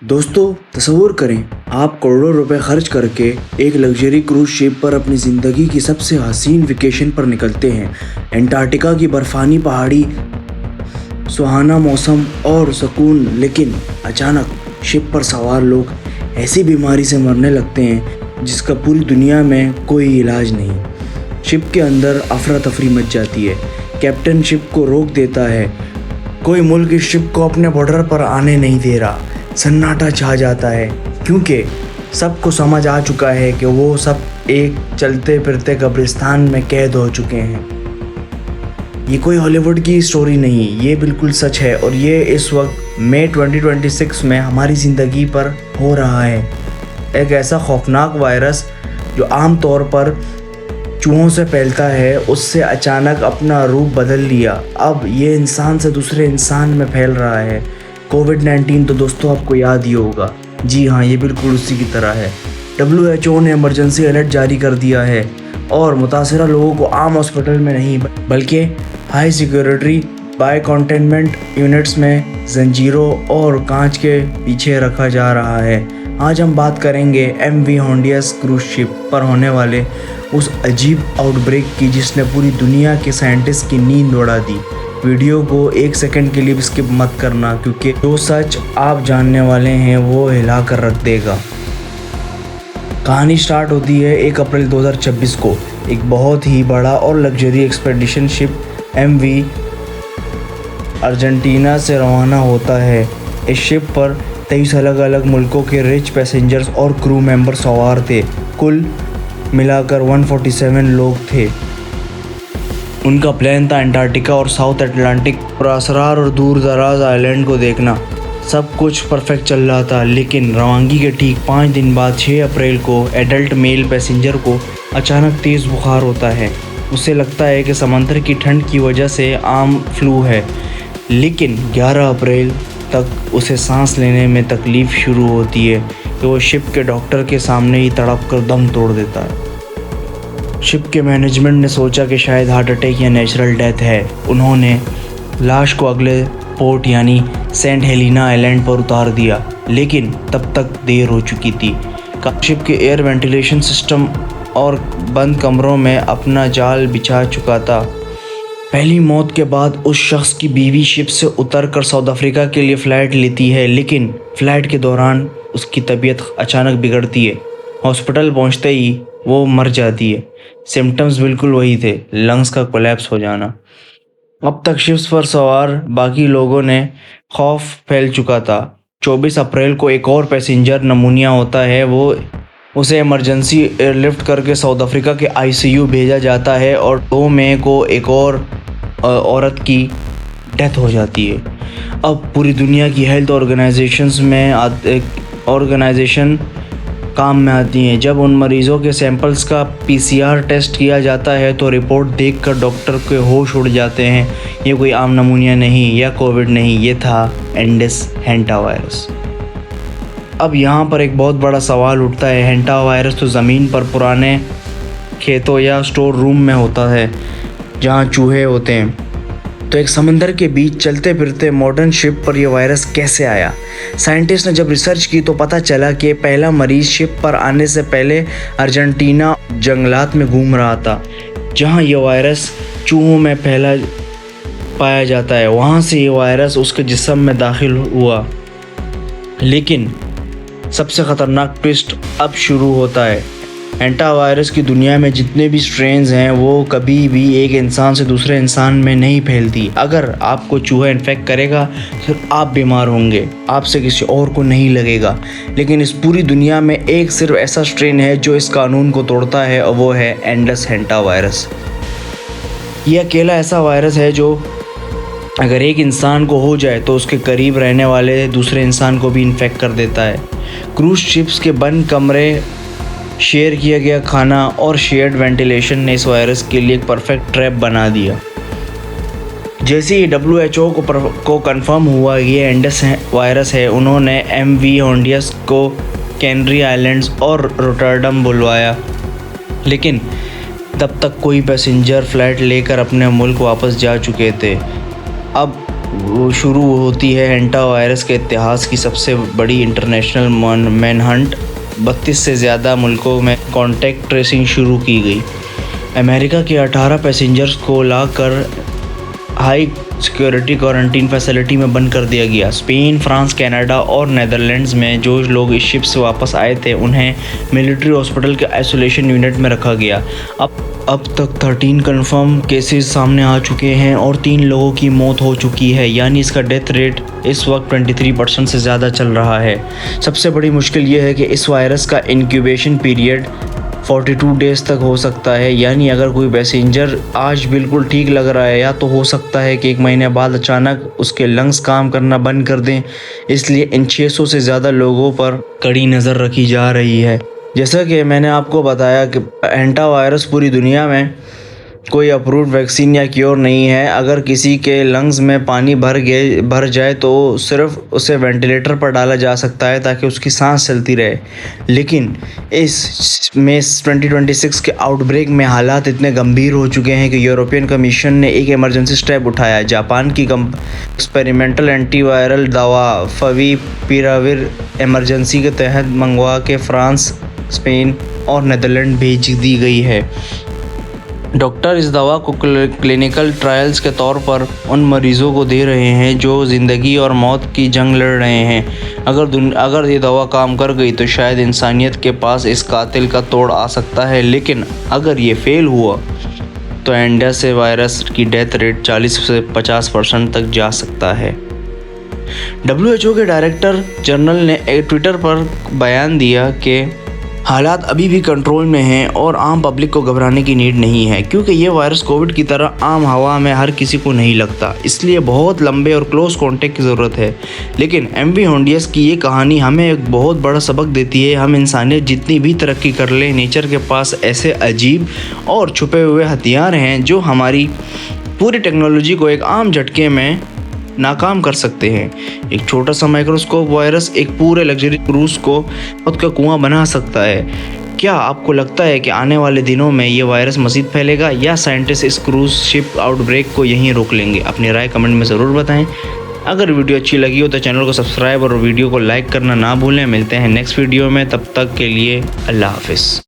दोस्तों तसव्वुर करें, आप करोड़ों रुपए खर्च करके एक लग्जरी क्रूज शिप पर अपनी ज़िंदगी की सबसे हसीन वेकेशन पर निकलते हैं। अंटार्कटिका की बर्फानी पहाड़ी, सुहाना मौसम और सुकून, लेकिन अचानक शिप पर सवार लोग ऐसी बीमारी से मरने लगते हैं जिसका पूरी दुनिया में कोई इलाज नहीं। शिप के अंदर अफरा तफरी मच जाती है। कैप्टन शिप को रोक देता है। कोई मुल्क इस शिप को अपने बॉर्डर पर आने नहीं दे रहा। सन्नाटा छा जाता है क्योंकि सबको समझ आ चुका है कि वो सब एक चलते फिरते कब्रिस्तान में कैद हो चुके हैं। ये कोई हॉलीवुड की स्टोरी नहीं, ये बिल्कुल सच है और ये इस वक्त मई 2026 में हमारी ज़िंदगी पर हो रहा है। एक ऐसा खौफनाक वायरस जो आम तौर पर चूहों से फैलता है, उससे अचानक अपना रूप बदल लिया। अब ये इंसान से दूसरे इंसान में फैल रहा है। कोविड-19 तो दोस्तों आपको याद ही होगा। जी हाँ, ये बिल्कुल उसी की तरह है। WHO ने इमरजेंसी अलर्ट जारी कर दिया है और मुतासरा लोगों को आम हॉस्पिटल में नहीं बल्कि high security bye containment units में जंजीरों और कांच के पीछे रखा जा रहा है। आज हम बात करेंगे MV होंडियस क्रूज शिप पर होने वाले उस अजीब आउटब्रेक की जिसने पूरी दुनिया के साइंटिस्ट की नींद उड़ा दी। वीडियो को एक सेकंड के लिए भी स्किप मत करना क्योंकि जो सच आप जानने वाले हैं वो हिला कर रख देगा। कहानी स्टार्ट होती है 1 अप्रैल 2026 को। एक बहुत ही बड़ा और luxury expedition ship MV Argentina से रवाना होता है। इस शिप पर 23 अलग अलग मुल्कों के रिच पैसेंजर्स और क्रू मेंबर सवार थे। कुल मिलाकर 147 लोग थे। उनका प्लान था अंटार्कटिका और साउथ अटलांटिक पुरअसरार और दूर दराज आइलैंड को देखना। सब कुछ परफेक्ट चल रहा था, लेकिन रवानगी के ठीक 5 दिन बाद 6 अप्रैल को एडल्ट मेल पैसेंजर को अचानक तेज़ बुखार होता है। उसे लगता है कि समंदर की ठंड की वजह से आम फ्लू है, लेकिन 11 अप्रैल तक उसे सांस लेने में तकलीफ़ शुरू होती है कि वो शिप के डॉक्टर के सामने ही तड़प कर दम तोड़ देता है। शिप के मैनेजमेंट ने सोचा कि शायद हार्ट अटैक या नेचुरल डेथ है। उन्होंने लाश को अगले पोर्ट यानी सेंट हेलेना आइलैंड पर उतार दिया, लेकिन तब तक देर हो चुकी थी। शिप के एयर वेंटिलेशन सिस्टम और बंद कमरों में अपना जाल बिछा चुका था। पहली मौत के बाद उस शख्स की बीवी शिप से उतरकर साउथ अफ्रीका के लिए फ़्लाइट लेती है, लेकिन फ़्लाइट के दौरान उसकी तबीयत अचानक बिगड़ती है। हॉस्पिटल पहुंचते ही वो मर जाती है। सिम्टम्स बिल्कुल वही थे, लंग्स का कोलैप्स हो जाना। अब तक शिप्स पर सवार बाकी लोगों ने खौफ फैल चुका था। 24 अप्रैल को एक और पैसेंजर नमूनिया होता है। उसे इमरजेंसी एयरलिफ्ट करके साउथ अफ्रीका के ICU भेजा जाता है और 2 मई को एक और औरत की डेथ हो जाती है। अब पूरी दुनिया की हेल्थ ऑर्गेनाइजेशन काम में आती हैं। जब उन मरीज़ों के सैंपल्स का PCR टेस्ट किया जाता है तो रिपोर्ट देखकर डॉक्टर के होश उड़ जाते हैं। ये कोई आम नमूनिया नहीं या कोविड नहीं, ये था एंडेस हैंटा वायरस। अब यहाँ पर एक बहुत बड़ा सवाल उठता है। हैंटा वायरस तो ज़मीन पर पुराने खेतों या स्टोर रूम में होता है जहाँ चूहे होते हैं, तो एक समंदर के बीच चलते फिरते मॉडर्न शिप पर यह वायरस कैसे आया? साइंटिस्ट ने जब रिसर्च की तो पता चला कि पहला मरीज शिप पर आने से पहले अर्जेंटीना जंगलात में घूम रहा था, जहां यह वायरस चूहों में पाया जाता है। वहां से ये वायरस उसके जिस्म में दाखिल हुआ। लेकिन सबसे ख़तरनाक ट्विस्ट अब शुरू होता है। हैंटा वायरस की दुनिया में जितने भी स्ट्रेन्स हैं वो कभी भी एक इंसान से दूसरे इंसान में नहीं फैलती। अगर आपको चूहा इन्फेक्ट करेगा तो आप बीमार होंगे, आपसे किसी और को नहीं लगेगा। लेकिन इस पूरी दुनिया में एक सिर्फ ऐसा स्ट्रेन है जो इस कानून को तोड़ता है और वो है एंडेस हैंटा वायरस। ये अकेला ऐसा वायरस है जो अगर एक इंसान को हो जाए तो उसके करीब रहने वाले दूसरे इंसान को भी इन्फेक्ट कर देता है। क्रूज शिप्स के बंद कमरे, शेयर किया गया खाना और शेयर्ड वेंटिलेशन ने इस वायरस के लिए एक परफेक्ट ट्रैप बना दिया। जैसे ही WHO को कंफर्म हुआ ये एंडेस वायरस है, उन्होंने MV होंडियस को कैनरी आइलैंड्स और रोटरडम बुलवाया, लेकिन तब तक कोई पैसेंजर फ़्लाइट लेकर अपने मुल्क वापस जा चुके थे। अब शुरू होती है एंटा वायरस के इतिहास की सबसे बड़ी इंटरनेशनल मैनहंट। 32 से ज़्यादा मुल्कों में कॉन्टैक्ट ट्रेसिंग शुरू की गई। अमेरिका के 18 पैसेंजर्स को लाकर हाई सिक्योरिटी क्वारंटीन फैसिलिटी में बंद कर दिया गया। स्पेन, फ्रांस, कनाडा और नीदरलैंड्स में जो लोग इस शिप से वापस आए थे उन्हें मिलिट्री हॉस्पिटल के आइसोलेशन यूनिट में रखा गया। अब तक 13 कन्फर्म केसेस सामने आ चुके हैं और 3 लोगों की मौत हो चुकी है, यानी इसका डेथ रेट इस वक्त 23% से ज़्यादा चल रहा है। सबसे बड़ी मुश्किल ये है कि इस वायरस का इंक्यूबेशन पीरियड 42 डेज़ तक हो सकता है, यानी अगर कोई पैसेंजर आज बिल्कुल ठीक लग रहा है या तो हो सकता है कि 1 महीने बाद अचानक उसके लंग्स काम करना बंद कर दें। इसलिए इन 600 से ज़्यादा लोगों पर कड़ी नज़र रखी जा रही है। जैसा कि मैंने आपको बताया कि एंटा वायरस पूरी दुनिया में कोई अप्रूव्ड वैक्सीन या क्योर नहीं है। अगर किसी के लंग्स में पानी भर जाए तो सिर्फ उसे वेंटिलेटर पर डाला जा सकता है ताकि उसकी सांस चलती रहे। लेकिन इस में 2026 के आउटब्रेक में हालात इतने गंभीर हो चुके हैं कि यूरोपियन कमीशन ने एक इमरजेंसी स्टेप उठाया। जापान की एक्सपेरिमेंटल एंटीवायरल दवा फवीपिराविर इमरजेंसी के तहत मंगवा के फ्रांस, स्पेन और नीदरलैंड भेज दी गई है। डॉक्टर इस दवा को क्लिनिकल ट्रायल्स के तौर पर उन मरीज़ों को दे रहे हैं जो ज़िंदगी और मौत की जंग लड़ रहे हैं। अगर ये दवा काम कर गई तो शायद इंसानियत के पास इस कातिल का तोड़ आ सकता है, लेकिन अगर ये फेल हुआ तो एंटा से वायरस की डेथ रेट 40 से 50% तक जा सकता है। WHO के डायरेक्टर जनरल ने एक ट्विटर पर बयान दिया कि हालात अभी भी कंट्रोल में हैं और आम पब्लिक को घबराने की नीड नहीं है, क्योंकि ये वायरस कोविड की तरह आम हवा में हर किसी को नहीं लगता। इसलिए बहुत लंबे और क्लोज कॉन्टैक्ट की ज़रूरत है। लेकिन MV होंडियस की ये कहानी हमें एक बहुत बड़ा सबक देती है। हम इंसानियत जितनी भी तरक्की कर ले, नेचर के पास ऐसे अजीब और छुपे हुए हथियार हैं जो हमारी पूरी टेक्नोलॉजी को एक आम झटके में नाकाम कर सकते हैं। एक छोटा सा माइक्रोस्कोप वायरस एक पूरे लग्जरी क्रूज को खुद का कुआं बना सकता है। क्या आपको लगता है कि आने वाले दिनों में ये वायरस मज़ीद फैलेगा या साइंटिस्ट इस क्रूज शिप आउटब्रेक को यहीं रोक लेंगे? अपनी राय कमेंट में ज़रूर बताएं। अगर वीडियो अच्छी लगी हो तो चैनल को सब्सक्राइब और वीडियो को लाइक करना ना भूलें। मिलते हैं नेक्स्ट वीडियो में, तब तक के लिए अल्लाह हाफिज़।